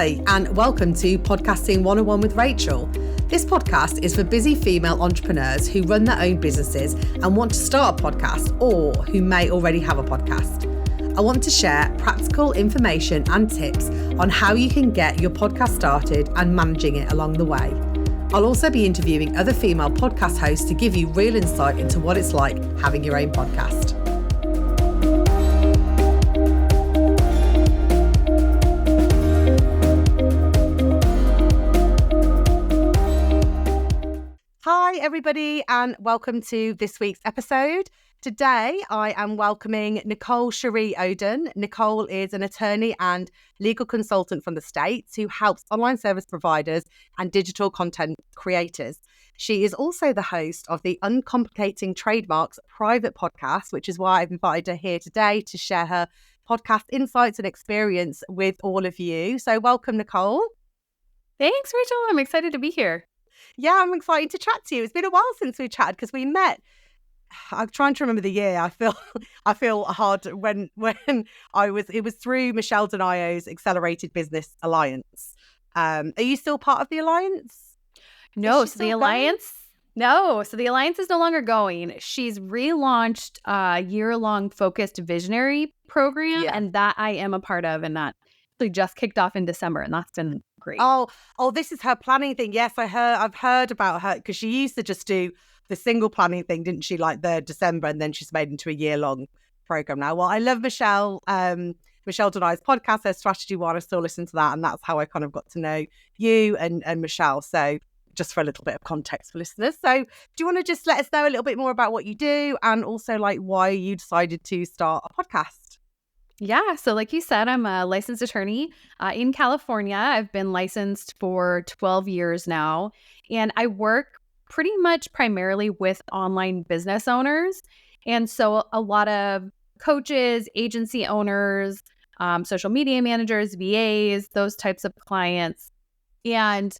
Hi, and welcome to Podcasting 101 with Rachel. This podcast is for busy female entrepreneurs who run their own businesses and want to start a podcast, or who may already have a podcast. I want to share practical information and tips on how you can get your podcast started and managing it along the way. I'll also be interviewing other female podcast hosts to give you real insight into what it's like having your own podcast. Hi, everybody, and welcome to this week's episode. Today, I am welcoming Nicole Cheri Oden. Nicole is an attorney and legal consultant from the States who helps online service providers and digital content creators. She is also the host of the Uncomplicating Trademarks private podcast, which is why I've invited her here today to share her podcast insights and experience with all of you. So welcome, Nicole. Thanks, Rachel. I'm excited to be here. Yeah, I'm excited to chat to you. It's been a while since we chatted because we met. I'm trying to remember the year. I feel hard when it was through Michelle Denio's Accelerated Business Alliance. Are you still part of the alliance? No, so the alliance is no longer going. She's relaunched a year-long focused visionary program, and that I am a part of, and that actually just kicked off in December, and that's been great. Oh, this is her planning thing. Yes, I've heard about her because she used to just do the single planning thing, didn't she? Like the December, and then she's made into a year-long program now. Well, I love Michelle Denio's podcast, her Strategy One. I still listen to that, and that's how I kind of got to know you and Michelle. So just for a little bit of context for listeners. So do you want to just let us know a little bit more about what you do and also like why you decided to start a podcast? Yeah. So like you said, I'm a licensed attorney in California. I've been licensed for 12 years now, and I work pretty much primarily with online business owners. And so a lot of coaches, agency owners, social media managers, VAs, those types of clients. And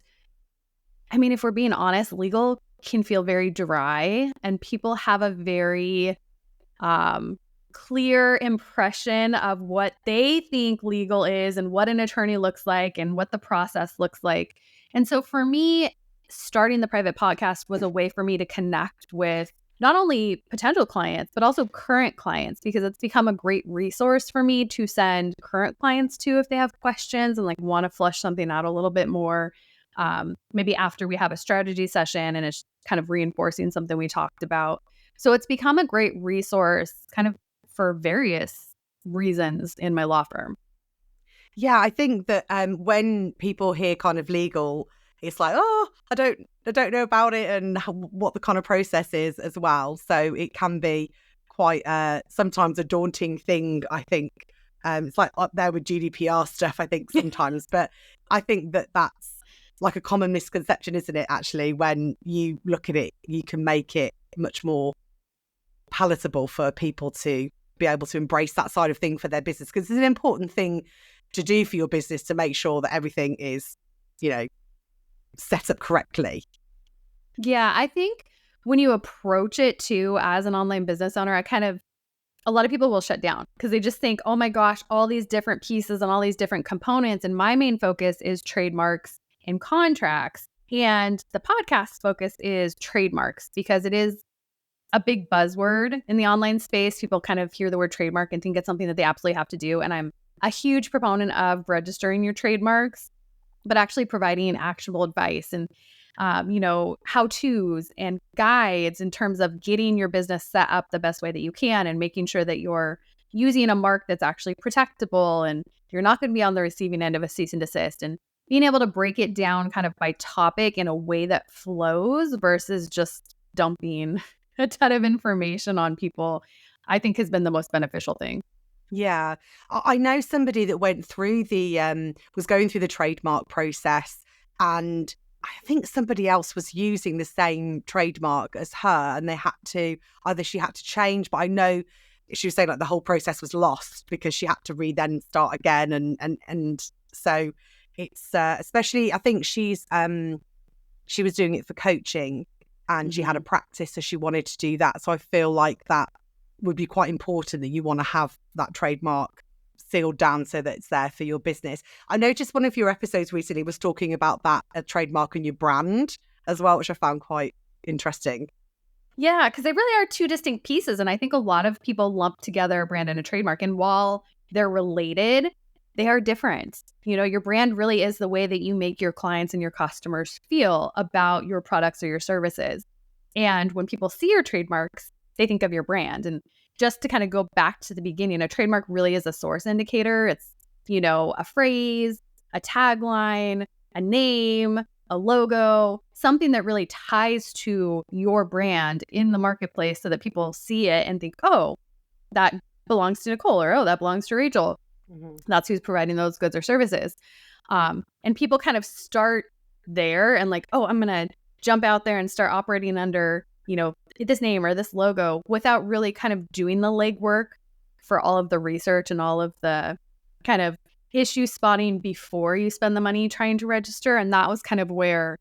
I mean, if we're being honest, legal can feel very dry, and people have a very clear impression of what they think legal is and what an attorney looks like and what the process looks like. And so for me, starting the private podcast was a way for me to connect with not only potential clients, but also current clients, because it's become a great resource for me to send current clients to if they have questions and like want to flush something out a little bit more. Maybe after we have a strategy session and it's kind of reinforcing something we talked about. So it's become a great resource kind of for various reasons in my law firm. Yeah, I think that when people hear kind of legal, it's like, oh, I don't know about it and what the kind of process is as well. So it can be quite sometimes a daunting thing, I think. It's like up there with GDPR stuff, I think, sometimes. But I think that that's like a common misconception, isn't it, actually? When you look at it, you can make it much more palatable for people to be able to embrace that side of thing for their business, because it's an important thing to do for your business to make sure that everything is, set up correctly. Yeah, I think when you approach it too as an online business owner, a lot of people will shut down because they just think, oh my gosh, all these different pieces and all these different components. And my main focus is trademarks and contracts. And the podcast focus is trademarks because it is a big buzzword in the online space. People kind of hear the word trademark and think it's something that they absolutely have to do. And I'm a huge proponent of registering your trademarks, but actually providing actionable advice and, how-tos and guides in terms of getting your business set up the best way that you can and making sure that you're using a mark that's actually protectable and you're not going to be on the receiving end of a cease and desist, and being able to break it down kind of by topic in a way that flows versus just dumping a ton of information on people, I think has been the most beneficial thing. Yeah. I know somebody that went through was going through the trademark process, and I think somebody else was using the same trademark as her, and she had to change, but I know she was saying like the whole process was lost because she had to then start again. And so it's, especially, I think she was doing it for coaching, and she had a practice, so she wanted to do that. So I feel like that would be quite important, that you want to have that trademark sealed down so that it's there for your business. I noticed one of your episodes recently was talking about that, a trademark and your brand as well, which I found quite interesting. Yeah, because they really are two distinct pieces. And I think a lot of people lump together a brand and a trademark. And while they're related, they are different. You know, your brand really is the way that you make your clients and your customers feel about your products or your services. And when people see your trademarks, they think of your brand. And just to kind of go back to the beginning, a trademark really is a source indicator. It's, you know, a phrase, a tagline, a name, a logo, something that really ties to your brand in the marketplace so that people see it and think, oh, that belongs to Nicole, or oh, that belongs to Rachel. Mm-hmm. That's who's providing those goods or services. And people kind of start there and like, oh, I'm going to jump out there and start operating under, you know, this name or this logo without really kind of doing the legwork for all of the research and all of the kind of issue spotting before you spend the money trying to register. And that was kind of where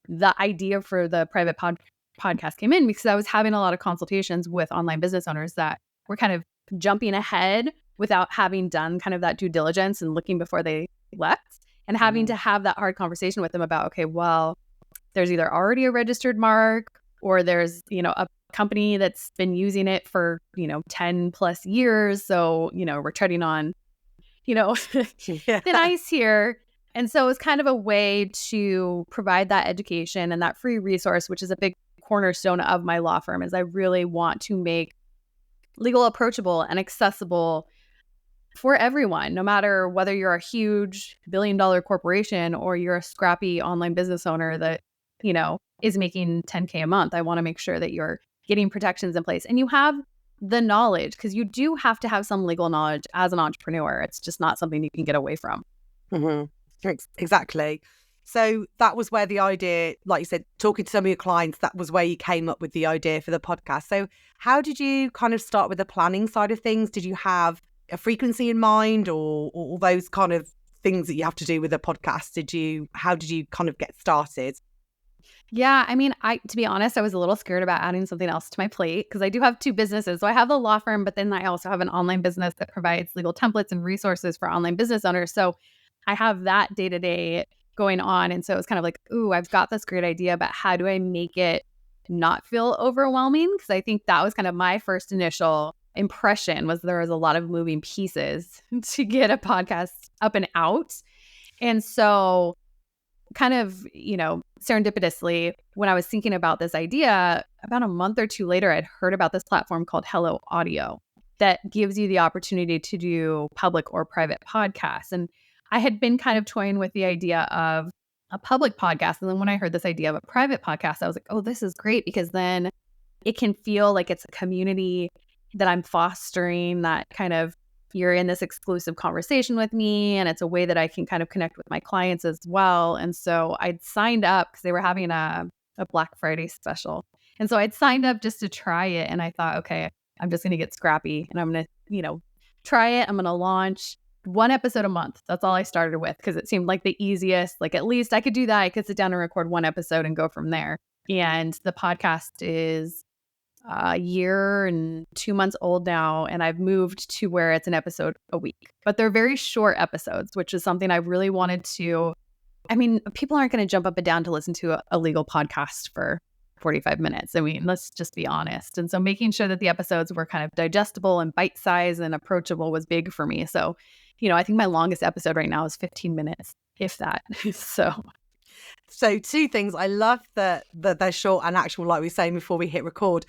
the idea for the private podcast came in, because I was having a lot of consultations with online business owners that were kind of jumping ahead without having done kind of that due diligence and looking before they left, and having to have that hard conversation with them about, okay, well, there's either already a registered mark or there's, you know, a company that's been using it for, you know, 10 plus years. So, you know, we're treading on, you know, thin ice here. And so it's kind of a way to provide that education and that free resource, which is a big cornerstone of my law firm, is I really want to make legal approachable and accessible for everyone, no matter whether you're a huge billion-dollar corporation or you're a scrappy online business owner that, you know, is making 10K a month. I want to make sure that you're getting protections in place and you have the knowledge, because you do have to have some legal knowledge as an entrepreneur. It's just not something you can get away from. Mm-hmm. Exactly. So that was where the idea, like you said, talking to some of your clients, that was where you came up with the idea for the podcast. So how did you kind of start with the planning side of things? Did you have a frequency in mind, or all those kind of things that you have to do with a podcast? How did you kind of get started? Yeah, I mean, to be honest, I was a little scared about adding something else to my plate because I do have two businesses. So I have the law firm, but then I also have an online business that provides legal templates and resources for online business owners. So I have that day to day going on. And so it's kind of like, ooh, I've got this great idea, but how do I make it not feel overwhelming? Because I think that was kind of my first initial impression, was there was a lot of moving pieces to get a podcast up and out. And so kind of, you know, serendipitously, when I was thinking about this idea, about a month or two later, I'd heard about this platform called Hello Audio that gives you the opportunity to do public or private podcasts. And I had been kind of toying with the idea of a public podcast. And then when I heard this idea of a private podcast, I was like, oh, this is great, because then it can feel like it's a community that I'm fostering, that kind of you're in this exclusive conversation with me, and it's a way that I can kind of connect with my clients as well. And so I'd signed up because they were having a Black Friday special. And so I'd signed up just to try it. And I thought, okay, I'm just going to get scrappy and I'm going to, you know, try it. I'm going to launch one episode a month. That's all I started with, because it seemed like the easiest. Like, at least I could do that. I could sit down and record one episode and go from there. And the podcast is a year and 2 months old now, and I've moved to where it's an episode a week. But they're very short episodes, which is something I really wanted to. I mean, people aren't going to jump up and down to listen to a legal podcast for 45 minutes. I mean, let's just be honest. And so making sure that the episodes were kind of digestible and bite-sized and approachable was big for me. So, you know, I think my longest episode right now is 15 minutes, if that. So two things. I love that they're short and actual, like we were saying before we hit record.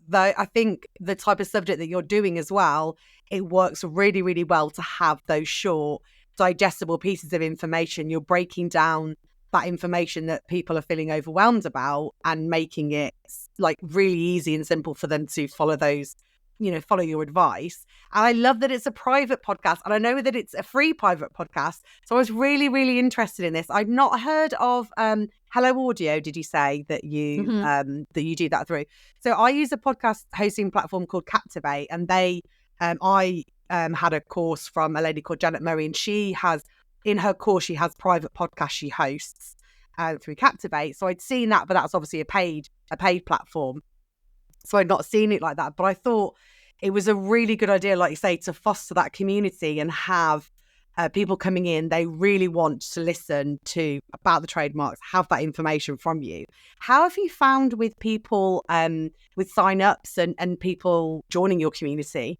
Though I think the type of subject that you're doing as well, it works really, really well to have those short, digestible pieces of information. You're breaking down that information that people are feeling overwhelmed about and making it like really easy and simple for them to follow those, you know, follow your advice. And I love that it's a private podcast, and I know that it's a free private podcast. So I was really, really interested in this. I've not heard of Hello Audio. Did you say that you that you do that through? So I use a podcast hosting platform called Captivate, and I had a course from a lady called Janet Murray, and she has, in her course, she has private podcasts she hosts through Captivate. So I'd seen that, but that's obviously a paid platform. So I'd not seen it like that. But I thought it was a really good idea, like you say, to foster that community and have people coming in. They really want to listen to about the trademarks, have that information from you. How have you found with people with sign-ups and people joining your community?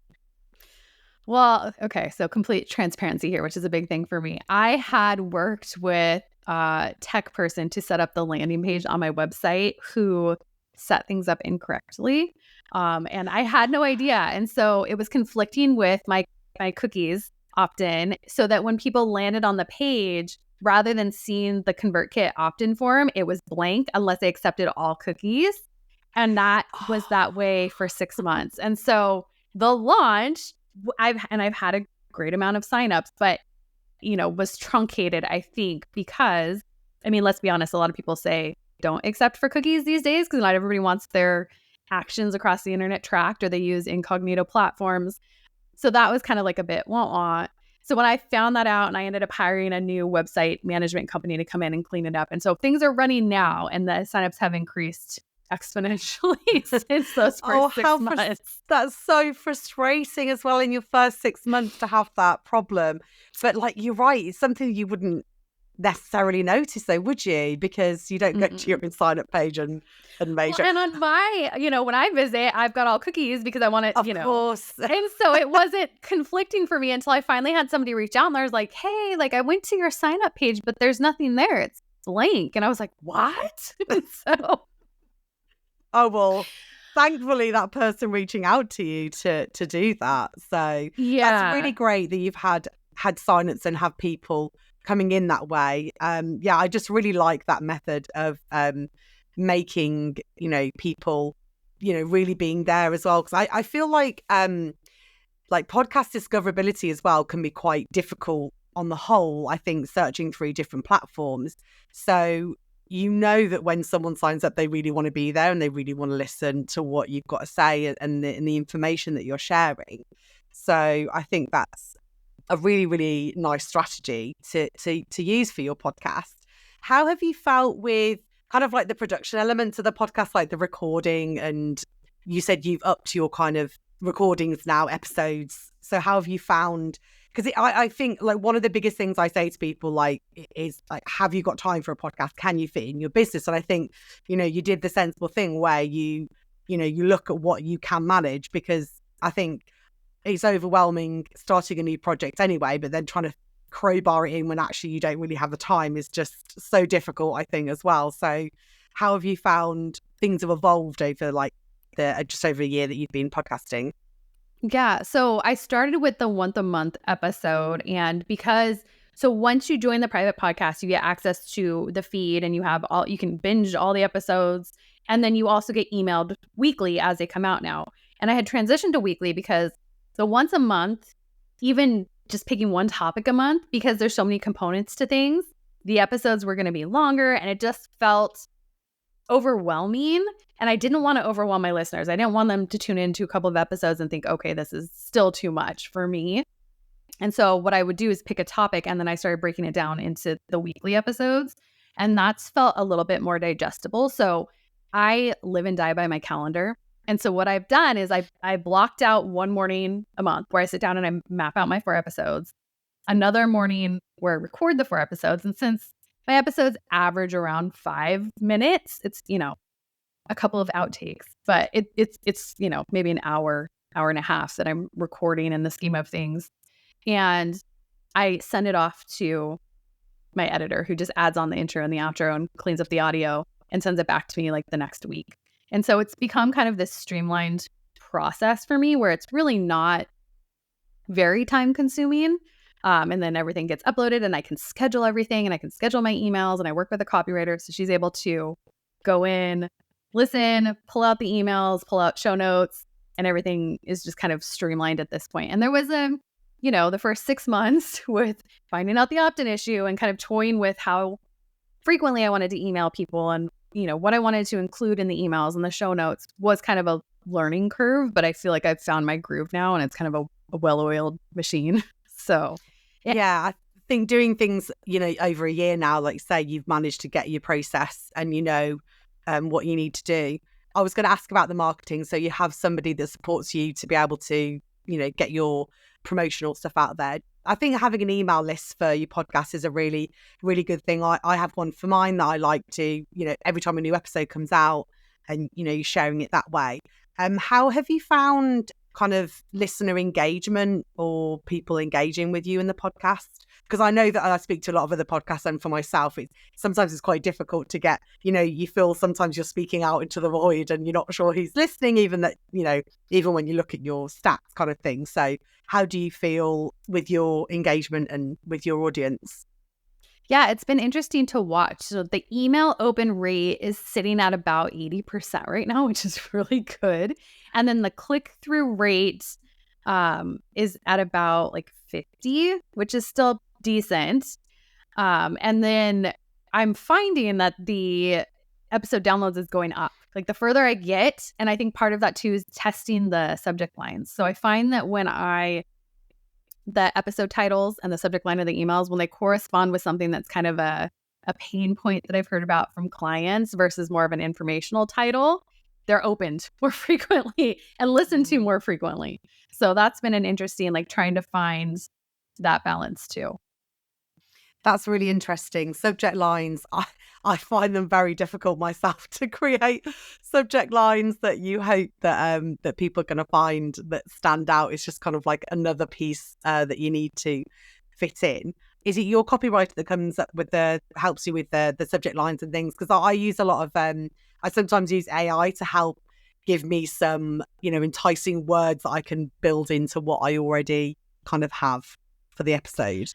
Well, okay, so complete transparency here, which is a big thing for me. I had worked with a tech person to set up the landing page on my website who set things up incorrectly. And I had no idea. And so it was conflicting with my cookies opt-in, so that when people landed on the page, rather than seeing the ConvertKit opt-in form, it was blank unless they accepted all cookies. And that was that way for 6 months. And so the launch, I've had a great amount of signups, but was truncated, I think, because, I mean, let's be honest, a lot of people say don't accept for cookies these days because not everybody wants their actions across the internet tracked, or they use incognito platforms. So that was kind of like a bit wah-wah. So when I found that out, and I ended up hiring a new website management company to come in and clean it up. And so things are running now, and the signups have increased exponentially since those first 6 months. That's so frustrating as well in your first 6 months to have that problem. But like, you're right, it's something you wouldn't necessarily notice though, would you? Because you don't go to your sign up page and measure. Well, and on my, when I visit, I've got all cookies because I want it, Of course. And so it wasn't conflicting for me until I finally had somebody reach out, and I was like, hey, like, I went to your sign up page, but there's nothing there. It's blank. And I was like, what? So oh, well, thankfully that person reaching out to you to do that. So yeah, that's really great that you've had signups and have people coming in that way. I just really like that method of making, people, really being there as well. Because I feel like podcast discoverability as well can be quite difficult on the whole, I think, searching through different platforms. So that when someone signs up, they really want to be there and they really want to listen to what you've got to say and the information that you're sharing. So I think that's a really, really nice strategy to use for your podcast. How have you felt with kind of like the production elements of the podcast, like the recording? And you said you've upped your kind of recordings now, episodes. So how have you found? Because I think like one of the biggest things I say to people is have you got time for a podcast? Can you fit in your business? And I think, you did the sensible thing where you look at what you can manage, because I think it's overwhelming starting a new project anyway, but then trying to crowbar it in when actually you don't really have the time is just so difficult, I think, as well. So how have you found things have evolved over just over a year that you've been podcasting? Yeah. So I started with the once a month episode. And so once you join the private podcast, you get access to the feed, and you can binge all the episodes. And then you also get emailed weekly as they come out now. And I had transitioned to weekly because the once a month, even just picking one topic a month, because there's so many components to things, the episodes were going to be longer, and it just felt overwhelming. And I didn't want to overwhelm my listeners. I didn't want them to tune into a couple of episodes and think, okay, this is still too much for me. And so what I would do is pick a topic, and then I started breaking it down into the weekly episodes. And that's felt a little bit more digestible. So I live and die by my calendar. And so what I've done is I blocked out one morning a month where I sit down and I map out my 4 episodes, another morning where I record the 4 episodes. And since my episodes average around 5 minutes, it's, a couple of outtakes, but it's maybe an hour and a half that I'm recording in the scheme of things. And I send it off to my editor, who just adds on the intro and the outro and cleans up the audio and sends it back to me like the next week. And so it's become kind of this streamlined process for me where it's really not very time consuming. And then everything gets uploaded, and I can schedule everything, and I can schedule my emails, and I work with a copywriter. So she's able to go in, listen, pull out the emails, pull out show notes, and everything is just kind of streamlined at this point. And there was the first 6 months with finding out the opt-in issue and kind of toying with how frequently I wanted to email people, and what I wanted to include in the emails and the show notes was kind of a learning curve, but I feel like I've found my groove now, and it's kind of a well-oiled machine. So yeah, I think doing things, over a year now, like you say, you've managed to get your process and what you need to do. I was going to ask about the marketing. So you have somebody that supports you to be able to, get your promotional stuff out there. I think having an email list for your podcast is a really, really good thing. I have one for mine that I like to, every time a new episode comes out and, you're sharing it that way. How have you found kind of listener engagement or people engaging with you in the podcast? Because I know that I speak to a lot of other podcasts, and for myself, sometimes it's quite difficult to get, you feel sometimes you're speaking out into the void and you're not sure who's listening, even when you look at your stats kind of thing. So how do you feel with your engagement and with your audience? Yeah, it's been interesting to watch. So the email open rate is sitting at about 80% right now, which is really good. And then the click-through rate is at about like 50, which is still decent. And then I'm finding that the episode downloads is going up. Like the further I get, and I think part of that too is testing the subject lines. So I find that the episode titles and the subject line of the emails, when they correspond with something that's kind of a pain point that I've heard about from clients versus more of an informational title, they're opened more frequently and listened to more frequently. So that's been an interesting, trying to find that balance too. That's really interesting. Subject lines, I find them very difficult myself to create subject lines that you hope that that people are going to find that stand out. It's just kind of like another piece that you need to fit in. Is it your copywriter that comes up with helps you with the subject lines and things? Because I use a lot of I sometimes use AI to help give me some enticing words that I can build into what I already kind of have for the episode.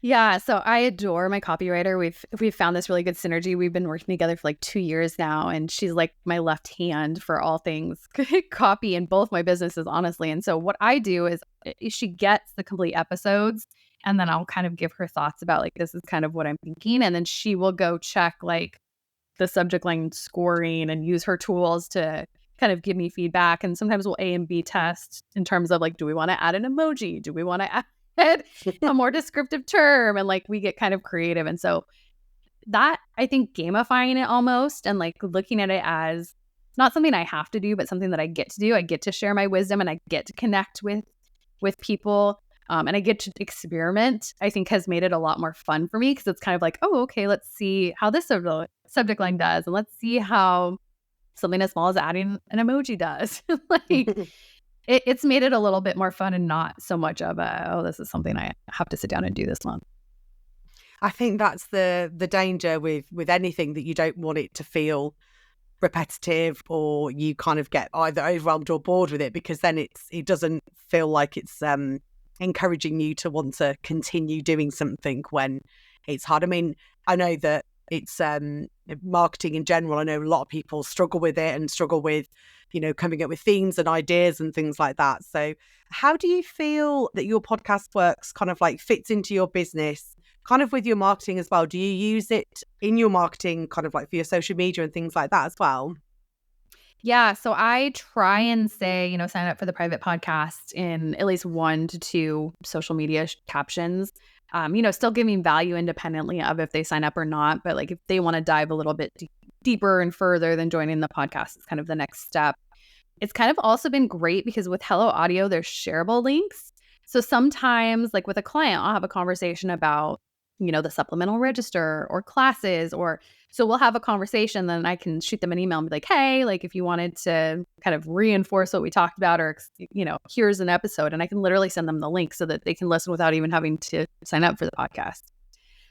Yeah, so I adore my copywriter. We've found this really good synergy. We've been working together for 2 years now, and she's like my left hand for all things copy in both my businesses, honestly. And so what I do is she gets the complete episodes, and then I'll kind of give her thoughts about this is kind of what I'm thinking, and then she will go check the subject line scoring and use her tools to kind of give me feedback. And sometimes we'll A and B test in terms of do we want to add an emoji? Do we want to add a more descriptive term? And we get kind of creative. And so that, I think, gamifying it almost and looking at it as not something I have to do, but something that I get to do. I get to share my wisdom and I get to connect with people. And I get to experiment, I think, has made it a lot more fun for me, because it's kind of oh, okay, let's see how this subject line does. And let's see how something as small as adding an emoji does. It's made it a little bit more fun and not so much of this is something I have to sit down and do this month. I think that's the danger with anything, that you don't want it to feel repetitive, or you kind of get either overwhelmed or bored with it, because then it doesn't feel like it's encouraging you to want to continue doing something when it's hard. I mean, I know that it's marketing in general. I know a lot of people struggle with it and struggle with coming up with themes and ideas and things like that. So how do you feel that your podcast works, kind of fits into your business, kind of with your marketing as well? Do you use it in your marketing, kind of for your social media and things like that as well? Yeah, so I try and say, sign up for the private podcast in at least 1 to 2 social media captions. Still giving value independently of if they sign up or not. But if they want to dive a little bit deeper and further than joining the podcast, it's kind of the next step. It's kind of also been great because with Hello Audio, there's shareable links. So sometimes with a client, I'll have a conversation about, the supplemental register or classes, so we'll have a conversation, then I can shoot them an email and be hey, if you wanted to kind of reinforce what we talked about, or, here's an episode, and I can literally send them the link so that they can listen without even having to sign up for the podcast.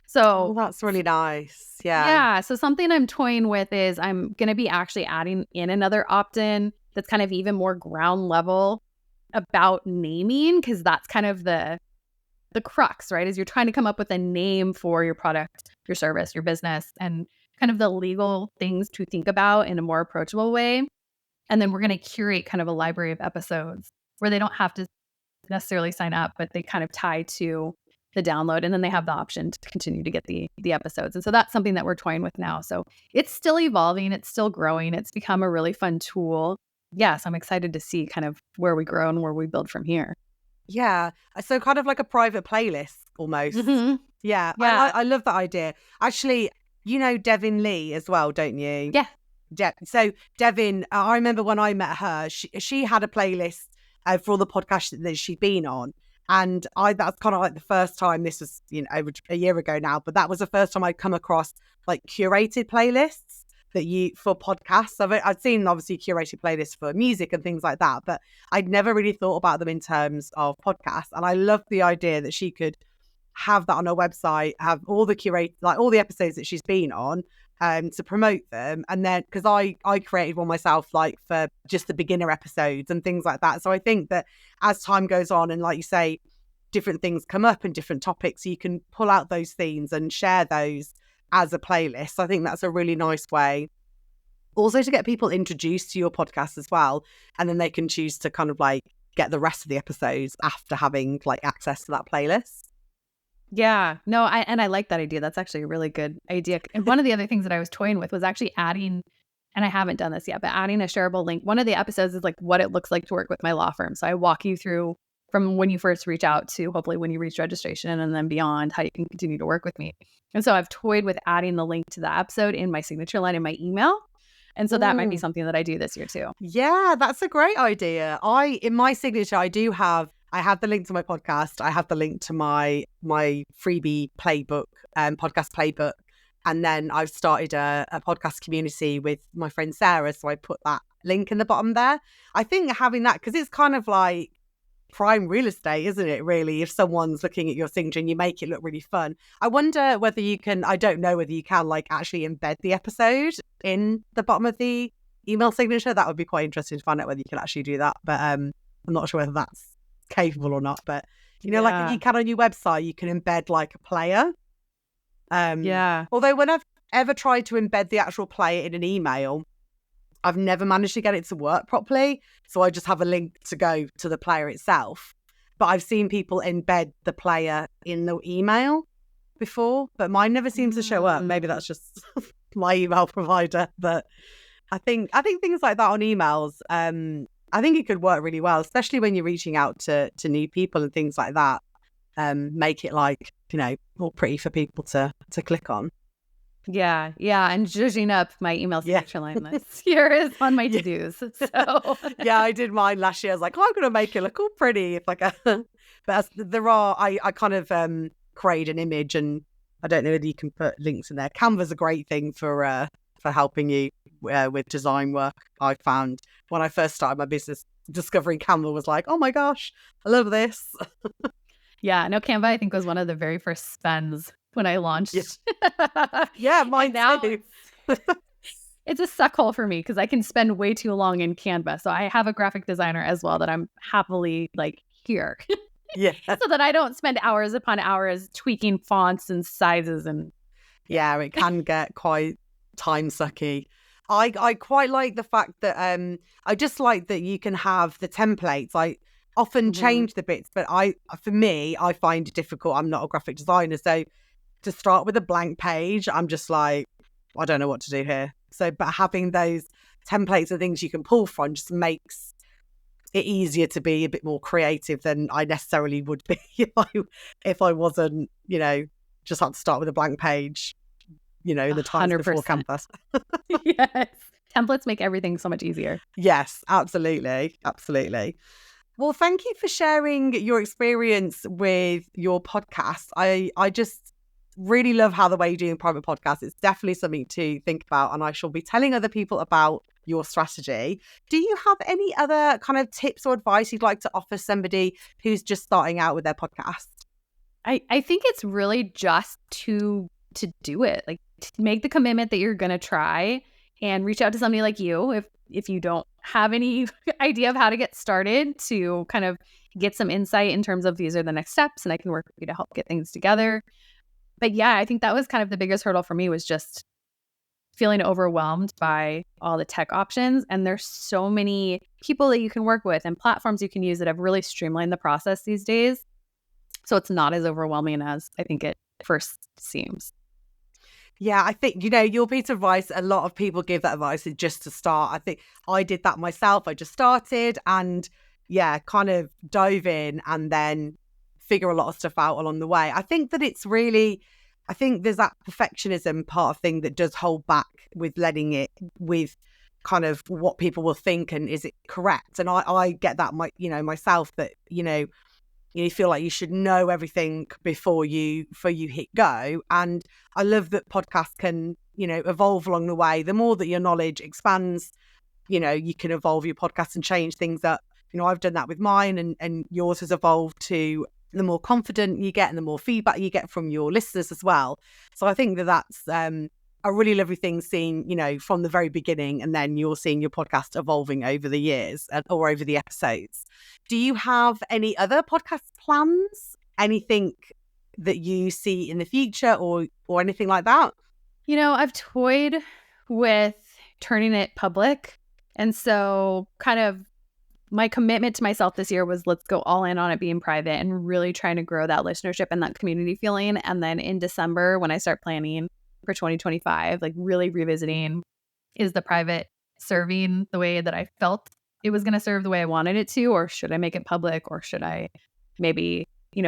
So that's really nice. Yeah. Yeah. So something I'm toying with is I'm going to be actually adding in another opt-in that's kind of even more ground level about naming, because that's kind of the crux, right? Is you're trying to come up with a name for your product, your service, your business, and kind of the legal things to think about in a more approachable way. And then we're going to curate kind of a library of episodes where they don't have to necessarily sign up, but they kind of tie to the download, and then they have the option to continue to get the episodes. And so that's something that we're toying with now. So it's still evolving, it's still growing, it's become a really fun tool. Yes, I'm excited to see kind of where we grow and where we build from here. Yeah. So kind of like a private playlist almost. Mm-hmm. Yeah. I love that idea. Actually, Devin Lee as well, don't you? Yeah. So Devin, I remember when I met her, she had a playlist for all the podcasts that she'd been on. And that's kind of like the first time, this was, over a year ago now, but that was the first time I'd come across like curated playlists for podcasts. I'd seen obviously curated playlists for music and things like that, but I'd never really thought about them in terms of podcasts. And I loved the idea that she could have that on her website, have all the all the episodes that she's been on, to promote them. And then, because I created one myself, like for just the beginner episodes and things like that. So I think that as time goes on, and like you say, different things come up and different topics, you can pull out those themes and share those as a playlist. So I think that's a really nice way also to get people introduced to your podcast as well. And then they can choose to kind of like get the rest of the episodes after having like access to that playlist. Yeah, no, I like that idea. That's actually a really good idea. And one of the other things that I was toying with was actually adding, and I haven't done this yet, but adding a shareable link. One of the episodes is like what it looks like to work with my law firm. So I walk you through from when you first reach out to hopefully when you reach registration, and then beyond how you can continue to work with me. And so I've toyed with adding the link to the episode in my signature line in my email. And so that might be something that I do this year too. Yeah, that's a great idea. In my signature, I have the link to my podcast. I have the link to my freebie playbook, podcast playbook. And then I've started a podcast community with my friend Sarah. So I put that link in the bottom there. I think having that, because it's kind of like prime real estate, isn't it, really? If someone's looking at your signature and you make it look really fun. I wonder whether you can, I don't know whether you can like actually embed the episode in the bottom of the email signature. That would be quite interesting to find out whether you can actually do that. But I'm not sure whether that's capable or not. But like you can on your website, you can embed like a player. Although when I've ever tried to embed the actual player in an email, I've never managed to get it to work properly. So I just have a link to go to the player itself. But I've seen people embed the player in the email before, but mine never seems to show up. Maybe that's just my email provider. But I think things like that on emails, I think it could work really well, especially when you're reaching out to new people and things like that. Make it like, all pretty for people to click on. Yeah. And zhuzhing up my email signature line this year is on my to-dos. So yeah, I did mine last year. I was like, I'm going to make it look all pretty. If like, but I kind of create an image, and I don't know whether you can put links in there. Canva's a great thing for helping you with design work. I found when I first started my business, discovering Canva was like, oh my gosh, I love this. Yeah, no, Canva I think was one of the very first spends when I launched. Yeah, mine now too. It's a suck hole for me because I can spend way too long in Canva. So I have a graphic designer as well that I'm happily like here. Yeah. So that I don't spend hours upon hours tweaking fonts and sizes and yeah, it can get quite time sucky. I quite like the fact that I just like that you can have the templates. I often change the bits, but for me, I find it difficult. I'm not a graphic designer, so to start with a blank page, I'm just like, I don't know what to do here. So, but having those templates and things you can pull from just makes it easier to be a bit more creative than I necessarily would be if I wasn't, just had to start with a blank page, in the times before Canvas. Yes. Templates make everything so much easier. Yes, absolutely. Absolutely. Well, thank you for sharing your experience with your podcast. I just really love how the way you're doing private podcasts. It's definitely something to think about, and I shall be telling other people about your strategy. Do you have any other kind of tips or advice you'd like to offer somebody who's just starting out with their podcast? I think it's really just to do it, like to make the commitment that you're going to try, and reach out to somebody like you if you don't have any idea of how to get started, to kind of get some insight in terms of these are the next steps, and I can work with you to help get things together. But yeah, I think that was kind of the biggest hurdle for me, was just feeling overwhelmed by all the tech options. And there's so many people that you can work with and platforms you can use that have really streamlined the process these days. So it's not as overwhelming as I think it first seems. Yeah, I think, your piece of advice, a lot of people give that advice is just to start. I think I did that myself. I just started and kind of dove in and then figure a lot of stuff out along the way. I think that it's really I think there's that perfectionism part of thing that does hold back with letting it with kind of what people will think and is it correct. And I get that myself, that you feel like you should know everything before you hit go. And I love that podcasts can evolve along the way. The more that your knowledge expands, you can evolve your podcast and change things up. I've done that with mine, and yours has evolved to the more confident you get and the more feedback you get from your listeners as well. So I think that's a really lovely thing, seeing, from the very beginning, and then you're seeing your podcast evolving over the years or over the episodes. Do you have any other podcast plans? Anything that you see in the future or anything like that? I've toyed with turning it public. And so kind of my commitment to myself this year was, let's go all in on it being private and really trying to grow that listenership and that community feeling. And then in December, when I start planning for 2025, like really revisiting, is the private serving the way that I felt it was going to serve, the way I wanted it to, or should I make it public, or should I maybe,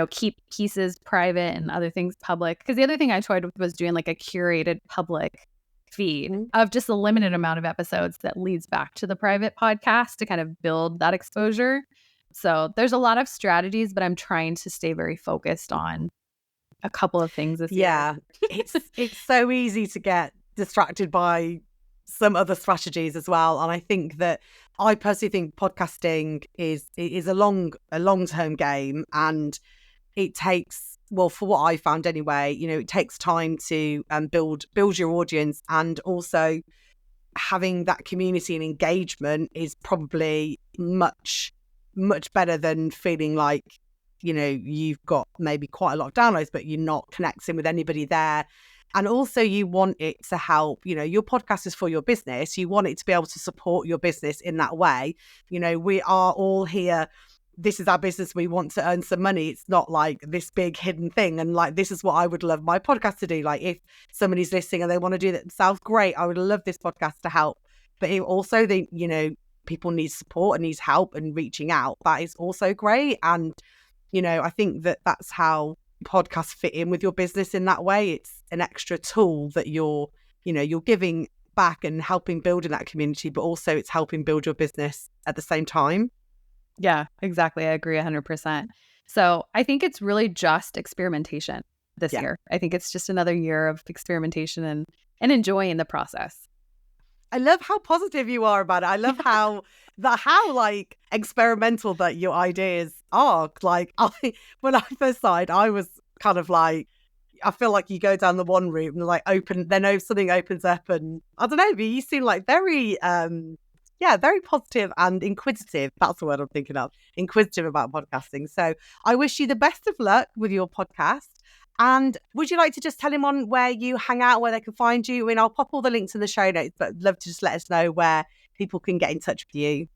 keep pieces private and other things public? Because the other thing I toyed with was doing like a curated public feed of just a limited amount of episodes that leads back to the private podcast to kind of build that exposure. So there's a lot of strategies, but I'm trying to stay very focused on a couple of things this year. Yeah, it's so easy to get distracted by some other strategies as well. And I personally think podcasting is a long-term game, and it takes, well, for what I found anyway, it takes time to build your audience, and also having that community and engagement is probably much, much better than feeling like, you've got maybe quite a lot of downloads, but you're not connecting with anybody there. And also you want it to help, your podcast is for your business. You want it to be able to support your business in that way. We are all here. This is our business. We want to earn some money. It's not like this big hidden thing. And like, this is what I would love my podcast to do. Like, if somebody's listening and they want to do that themselves, great. I would love this podcast to help. But it also, people need support and needs help and reaching out. That is also great. And, I think that's how podcasts fit in with your business in that way. It's an extra tool that you're giving back and helping build in that community, but also it's helping build your business at the same time. Yeah, exactly. I agree 100%. So I think it's really just experimentation this year. I think it's just another year of experimentation and enjoying the process. I love how positive you are about it. I love how like experimental that your ideas are. Like, when I first started, I was kind of like, I feel like you go down the one route and like then something opens up, and I don't know, but you seem like very very positive and inquisitive. That's the word I'm thinking of. Inquisitive about podcasting. So I wish you the best of luck with your podcast. And would you like to just tell him on where you hang out, where they can find you? I mean, I'll pop all the links in the show notes, but I'd love to just let us know where people can get in touch with you.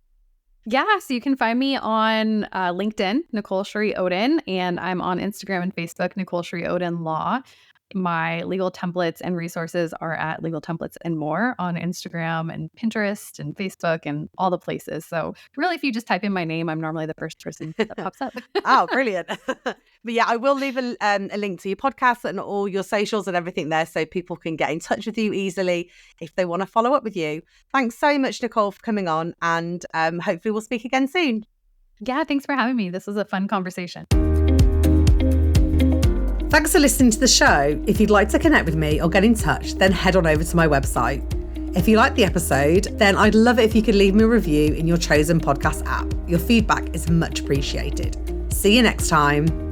Yeah, so you can find me on LinkedIn, Nicole Cheri Oden, and I'm on Instagram and Facebook, Nicole Cheri Oden Law. My legal templates and resources are at Legal Templates and More on Instagram and Pinterest and Facebook and all the places. So really, if you just type in my name, I'm normally the first person that pops up. Oh, brilliant. But yeah, I will leave a link to your podcast and all your socials and everything there, so people can get in touch with you easily if they want to follow up with you. Thanks so much, Nicole, for coming on, and hopefully we'll speak again soon. Yeah, thanks for having me. This was a fun conversation. Thanks for listening to the show. If you'd like to connect with me or get in touch, then head on over to my website. If you liked the episode, then I'd love it if you could leave me a review in your chosen podcast app. Your feedback is much appreciated. See you next time.